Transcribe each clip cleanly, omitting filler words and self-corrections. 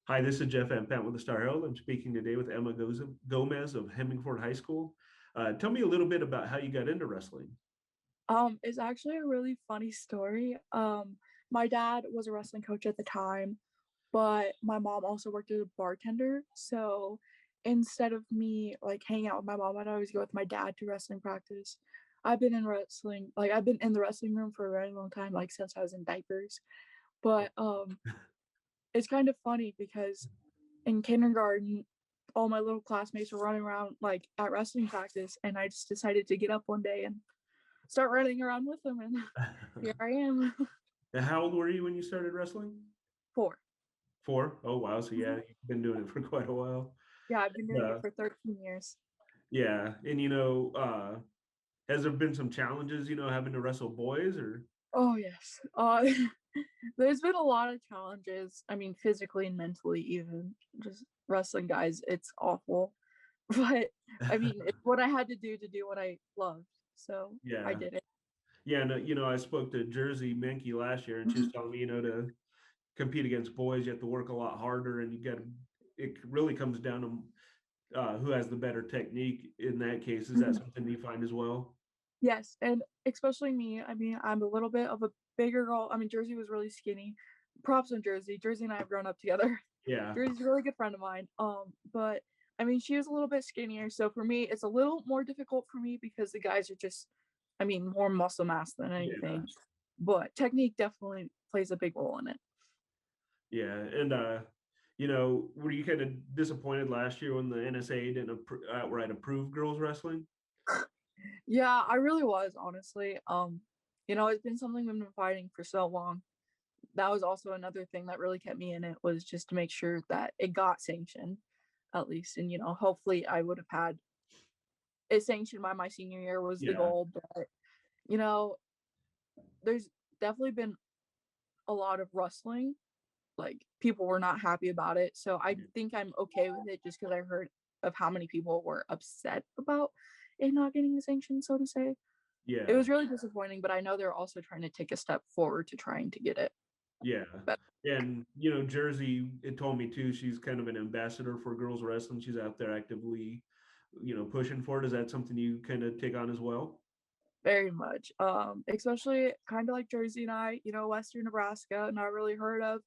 Hi, this is Jeff Ampant with the Star Herald. I'm speaking today with Emma Gomez of Hemingford High School. Tell me a little bit about how you got into wrestling. It's actually a really funny story. My dad was a wrestling coach at the time, but my mom also worked as a bartender. So instead of me like hanging out with my mom, I'd always go with my dad to wrestling practice. I've been in the wrestling room for a very long time, like since I was in diapers. But it's kind of funny because in kindergarten, all my little classmates were running around like at wrestling practice, and I just decided to get up one day and start running around with them, and here I am. Now, how old were you when you started wrestling? 4. Four. Oh, wow. So, Mhm. yeah, you've been doing it for quite a while. Yeah, I've been doing it Uh, for 13 years. yeah. And, has there been some challenges, having to wrestle boys or? Oh, yes. There's been a lot of challenges. I mean, physically and mentally, even just wrestling guys, it's awful. But I mean, it's what I had to do what I loved. So I Yeah. did it. Yeah. No, I spoke to Jersey Menke last year and she was Mhm. telling me, to compete against boys, you have to work a lot harder and it really comes down to who has the better technique in that case. Is that Mhm. something you find as well? Yes. And especially me. I mean, I'm a little bit of a bigger girl. I mean, Jersey was really skinny. Props on Jersey. Jersey and I have grown up together. Yeah. Jersey's a really good friend of mine. But I mean, she was a little bit skinnier, so for me, it's a little more difficult for me because the guys are just, I mean, more muscle mass than Yeah. anything. But technique definitely plays a big role in it. Yeah. And, were you kind of disappointed last year when the NSA didn't outright approve girls wrestling? Yeah, I really was, honestly. It's been something we've been fighting for so long. That was also another thing that really kept me in it, was just to make sure that it got sanctioned, at least. And hopefully I would have had it sanctioned by my senior year was the Yeah. goal. But you know, there's definitely been a lot of rustling. Like, people were not happy about it. So I think I'm okay with it, just because I heard of how many people were upset about it not getting the sanction, so to say. It Yeah. was really disappointing, but I know they're also trying to take a step forward to trying to get it Yeah. better. And, Jersey, it told me too, she's kind of an ambassador for girls wrestling. She's out there actively, pushing for it. Is that something you kind of take on as well? Very much. Especially kind of like Jersey and I, Western Nebraska, not really heard of.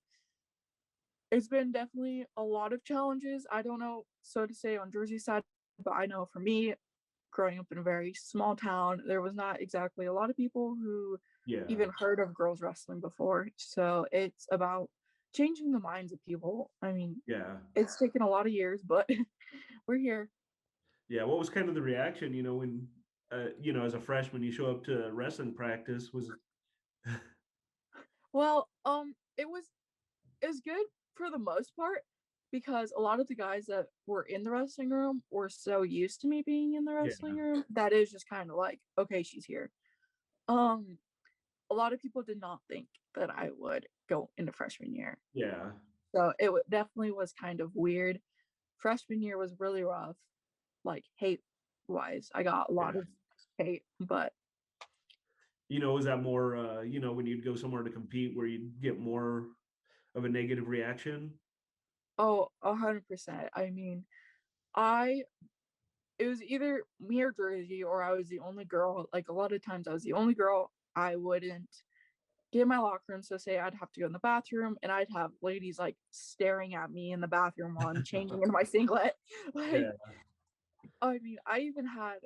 It's been definitely a lot of challenges. I don't know, so to say, on Jersey side, but I know for me, growing up in a very small town, there was not exactly a lot of people who Yeah. even heard of girls wrestling before. So it's about changing the minds of people. I mean, Yeah. it's taken a lot of years, but we're here. Yeah. What was kind of the reaction, when, as a freshman, you show up to wrestling practice? Well, it was good for the most part, because a lot of the guys that were in the wrestling room were so used to me being in the wrestling Yeah. room that is just kind of like, okay, she's here. Um, a lot of people did not think that I would go into freshman year. Yeah. So definitely was kind of weird. Freshman year was really rough, like hate wise. I got a lot Yeah. of hate, but Was that more, when you'd go somewhere to compete where you'd get more of a negative reaction? oh, 100%. I mean, I it was either me or Jersey, or I was the only girl. Like, a lot of times I was the only girl. I wouldn't get in my locker room. So say I'd have to go in the bathroom, and I'd have ladies like staring at me in the bathroom while I'm changing into my singlet. Like, Yeah. I mean, I even had,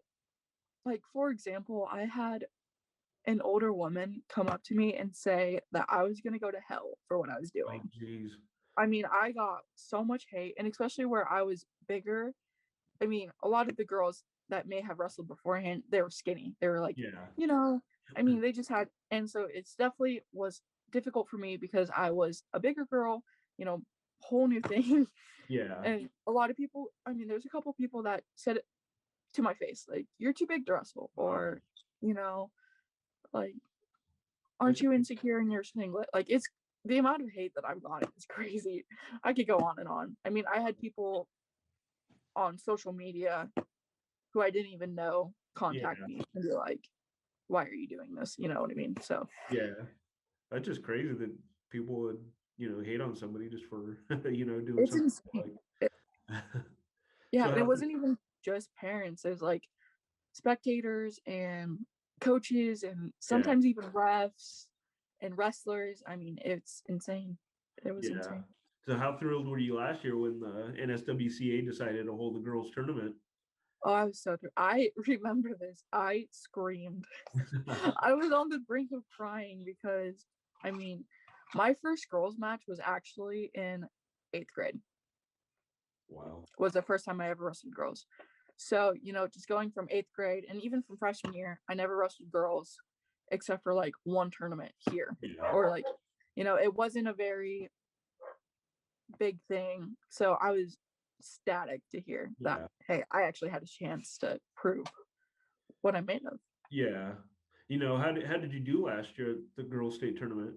like, for example, I had an older woman come up to me and say that I was going to go to hell for what I was Oh, doing. geez. I mean, I got so much hate, and especially where I was bigger. I mean, a lot of the girls that may have wrestled beforehand, they were skinny. They were like, Yeah. you know, I mean, they just had, and so it's definitely was difficult for me because I was a bigger girl, you know, whole new thing. Yeah. And a lot of people, I mean, there's a couple people that said it to my face, like, you're too big to wrestle, Wow. or, you know, like, aren't That's you insecure in your singlet? Like, it's the amount of hate that I've gotten is crazy. I could go on and on. I mean, I had people on social media who I didn't even know contact yeah. me and be like, why are you doing this? You know what I mean? So Yeah. That's just crazy that people would, hate on somebody just for doing It's something insane. It, like. yeah, So and it how? wasn't even just parents. It was like spectators and coaches and Yeah, sometimes even refs and wrestlers. I mean, it's insane. It was yeah. insane. So how thrilled were you last year when the NSWCA decided to hold the girls tournament? Oh, I was so I remember this. I screamed. I was on the brink of crying because I mean, my first girls match was actually in 8th grade. Wow. Was the first time I ever wrestled girls. So, just going from 8th grade and even from freshman year, I never wrestled girls except for like one tournament here. Yeah. Or like, it wasn't a very big thing. So I was ecstatic to hear that, Yeah. hey, I actually had a chance to prove what I'm made of. Yeah. How did you do last year at the girls' state tournament?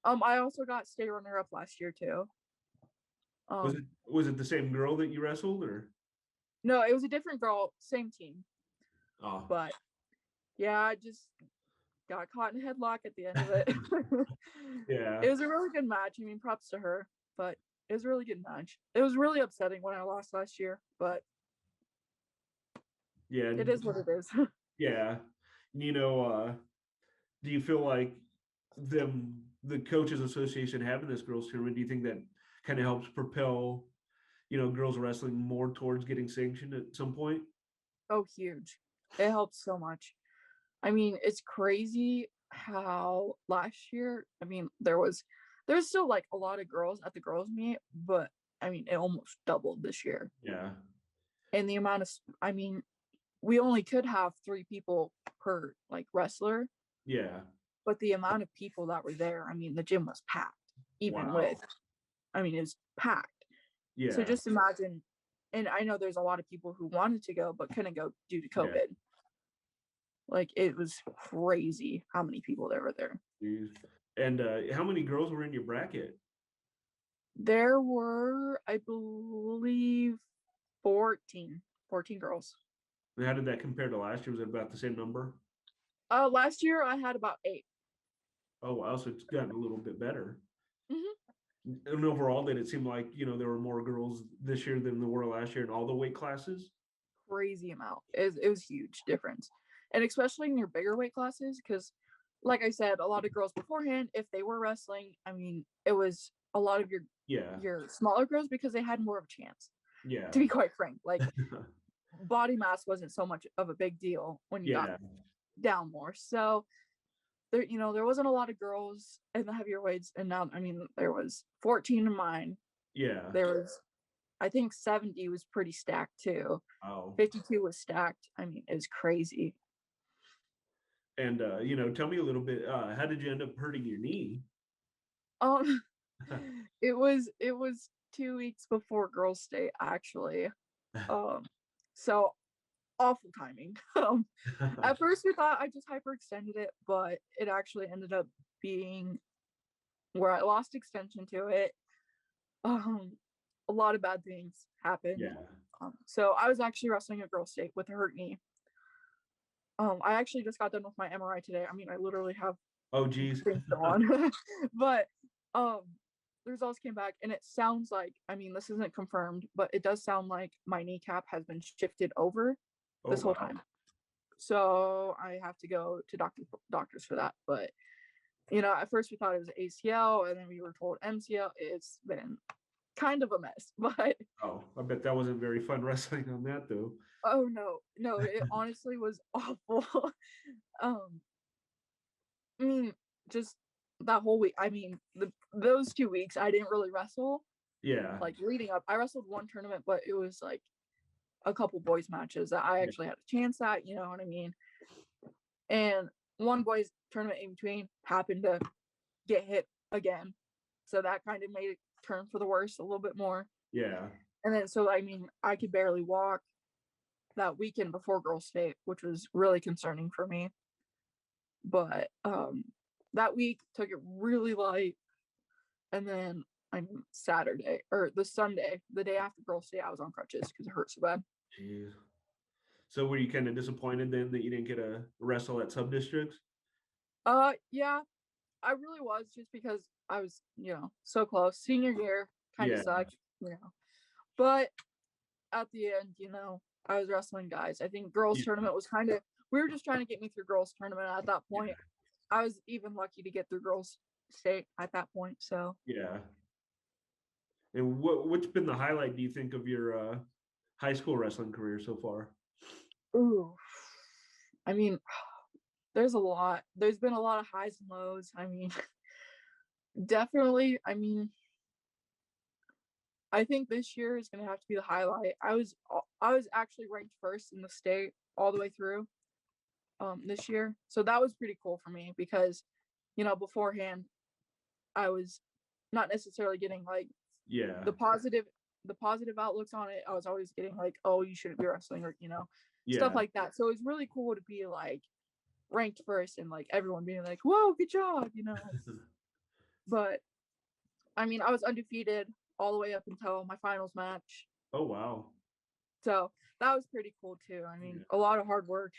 I also got state runner up last year too. Was it Um, was it the same girl that you wrestled or? no, it was a different girl, same team, Oh, but yeah, I just got caught in a headlock at the end of it. yeah. It was a really good match. I mean, props to her, but it was a really good match. It was really upsetting when I lost last year, but Yeah. it is what it is. Yeah. You know, do you feel like the coaches association having this girls tournament, do you think that kind of helps propel, girls wrestling more towards getting sanctioned at some point? Oh, huge. It helps so much. I mean, it's crazy how last year, I mean, there's still like a lot of girls at the girls meet, but I mean, it almost doubled this year. Yeah. And the amount of, I mean, we only could have 3 people per like wrestler, Yeah. but the amount of people that were there, I mean, the gym was packed, even with, Wow. I mean, it was packed. So Yeah. just imagine, and I know there's a lot of people who wanted to go but couldn't go due to Yeah. COVID. Like it was crazy how many people there were there. Jeez. And how many girls were in your bracket? There were, I believe, 14, 14 girls. And how did that compare to last year? Was it about the same number? Last year I had about 8. Oh wow, so it's gotten a little bit better. Hmm. And overall, did it seem like there were more girls this year than there were last year in all the weight classes? Crazy amount. It was huge difference, and especially in your bigger weight classes, because, like I said, a lot of girls beforehand, if they were wrestling, I mean, it was a lot of your Yeah. your smaller girls because they had more of a chance. To Yeah. be quite frank, like body mass wasn't so much of a big deal when you got Yeah. down more. So there wasn't a lot of girls in the heavier weights, and now I mean there was 14 in mine. Yeah. There was, I think 70 was pretty stacked too. Oh. 52 was stacked. I mean, it was crazy. And tell me a little bit, how did you end up hurting your knee? Um, it was 2 weeks before girls' day actually. Um, so awful timing. At first we thought I just hyperextended it, but it actually ended up being where I lost extension to it. Um, a lot of bad things happened. Yeah. So I was actually wrestling a girls' state with a hurt knee. I actually just got done with my MRI today. I mean, I literally have Oh geez. things still on, but um, the results came back, and it sounds like, I mean, this isn't confirmed, but it does sound like my kneecap has been shifted over Oh this whole wow. time. So I have to go to doctors for that. But at first we thought it was ACL, and then we were told MCL. It's been kind of a mess, but Oh, I bet that wasn't very fun wrestling on that though. oh no, no, it honestly was awful. um, I mean, just that whole week. I mean, those 2 weeks I didn't really wrestle. Yeah. Like leading up, I wrestled one tournament, but it was like a couple boys matches that I Yeah. actually had a chance at. You know what I mean? And one boys tournament in between happened to get hit again, so that kind of made it turn for the worse a little bit more. Yeah. And then so I mean, I could barely walk that weekend before girls' state, which was really concerning for me. But that week took it really light, and then Saturday or the Sunday, the day after girls' day, I was on crutches because it hurt so bad. Jeez. So were you kind of disappointed then that you didn't get a wrestle at sub districts? Yeah, I really was just because I was, so close. Senior year kind of Yeah, sucked, but at the end, I was wrestling guys. I think girls yeah, tournament was kind of we were just trying to get me through girls tournament at that point. I was even lucky to get through girls state at that point. So, yeah. And what's been the highlight, do you think, of your high school wrestling career so far? ooh, I mean, there's a lot. There's been a lot of highs and lows. I mean, definitely. I mean, I think this year is gonna have to be the highlight. I was actually ranked first in the state all the way through this year. So that was pretty cool for me because, beforehand I was not necessarily getting like Yeah, the positive the positive outlooks on it. I was always getting like, oh, you shouldn't be wrestling or, stuff yeah, like that. So it's really cool to be like ranked first and like everyone being like, whoa, good job. But I mean, I was undefeated all the way up until my finals match. oh wow, So that was pretty cool too. I mean, yeah, a lot of hard work,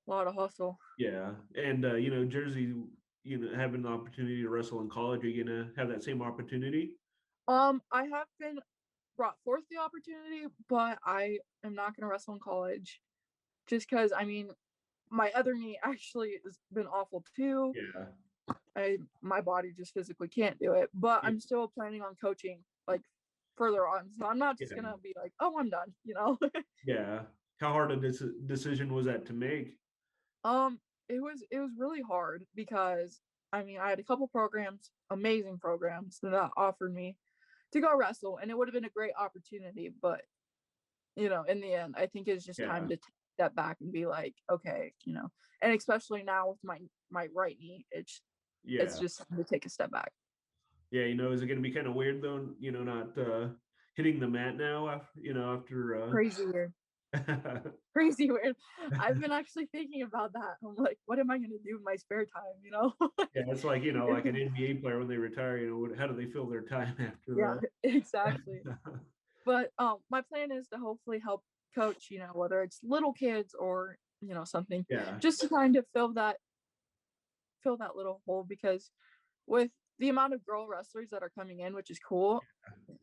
a lot of hustle. yeah. And Jersey, having the opportunity to wrestle in college, are you gonna have that same opportunity? I have been brought forth the opportunity, but I am not going to wrestle in college just because, I mean, my other knee actually has been awful too. Yeah, My body just physically can't do it, but yeah, I'm still planning on coaching like further on. So I'm not just yeah, gonna be like, oh, I'm done. yeah. How hard a decision was that to make? um, it was really hard because I mean I had a couple programs, amazing programs that offered me to go wrestle, and it would have been a great opportunity, but in the end, I think it's just time Yeah, to take a step back and be like, okay, and especially now with my right knee, it's yeah, just time to take a step back. yeah. Is it gonna be kind of weird though? Not hitting the mat now after Crazy weird. Crazy weird. I've been actually thinking about that. I'm like, what am I gonna do in my spare time? Yeah, it's like like an NBA player when they retire. How do they fill their time Yeah, after exactly. the? But my plan is to hopefully help coach, whether it's little kids or something, Yeah, just to kind of fill that little hole because with the amount of girl wrestlers that are coming in, which is cool,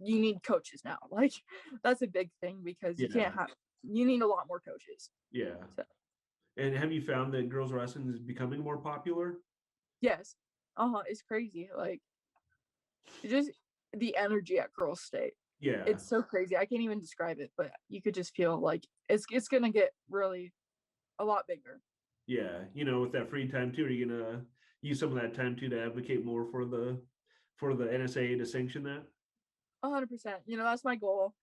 you need coaches now. Like that's a big thing because yeah, you need a lot more coaches. yeah. So And have you found that girls wrestling is becoming more popular? yes, it's crazy. Like just the energy at Girls State. Yeah, It's so crazy. I can't even describe it, but you could just feel like it's gonna get really a lot bigger. yeah. With that free time too, are you gonna use some of that time too to advocate more for the NSA to sanction that? 100%. That's my goal.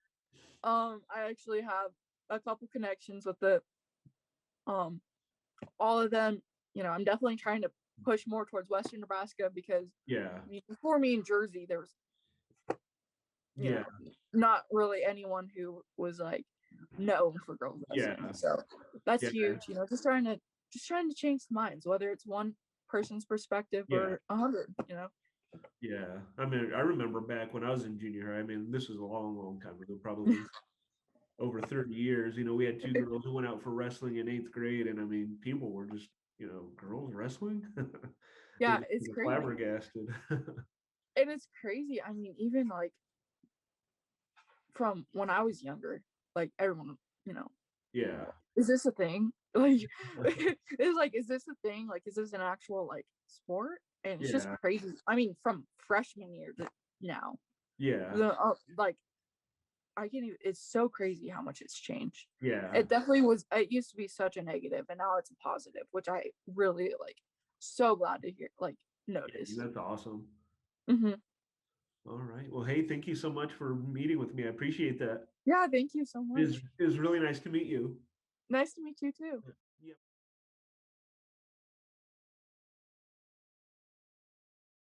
I actually have a couple connections with the um all of them. I'm definitely trying to push more towards Western Nebraska because Yeah, I mean, before me in Jersey, there was you yeah, know not really anyone who was like known for girls wrestling. yeah, So that's yeah, huge. Just trying to change the minds, whether it's one person's perspective yeah, or 100. yeah. I mean, I remember back when I was in junior high. I mean, this was a long, long time ago, probably over 30 years. We had two girls who went out for wrestling in eighth grade, and I mean, people were just, girls wrestling. They Yeah, just it's were crazy. flabbergasted. And it's crazy. I mean, even like from when I was younger, like everyone, you know, Yeah, is this a thing? Like, it's like, is this a thing? Like, is this an actual like sport? And it's just yeah, crazy. I mean, from freshman year to now, yeah, like I can't even. It's so crazy how much it's changed. yeah. It definitely was. It used to be such a negative, and now it's a positive, which I really like. So glad to hear, like, Yeah, notice. that's awesome. Hmm. All right. Well, hey, thank you so much for meeting with me. I appreciate that. Yeah, thank you so It is much. it was really nice to meet you. Nice to meet you too. Yeah.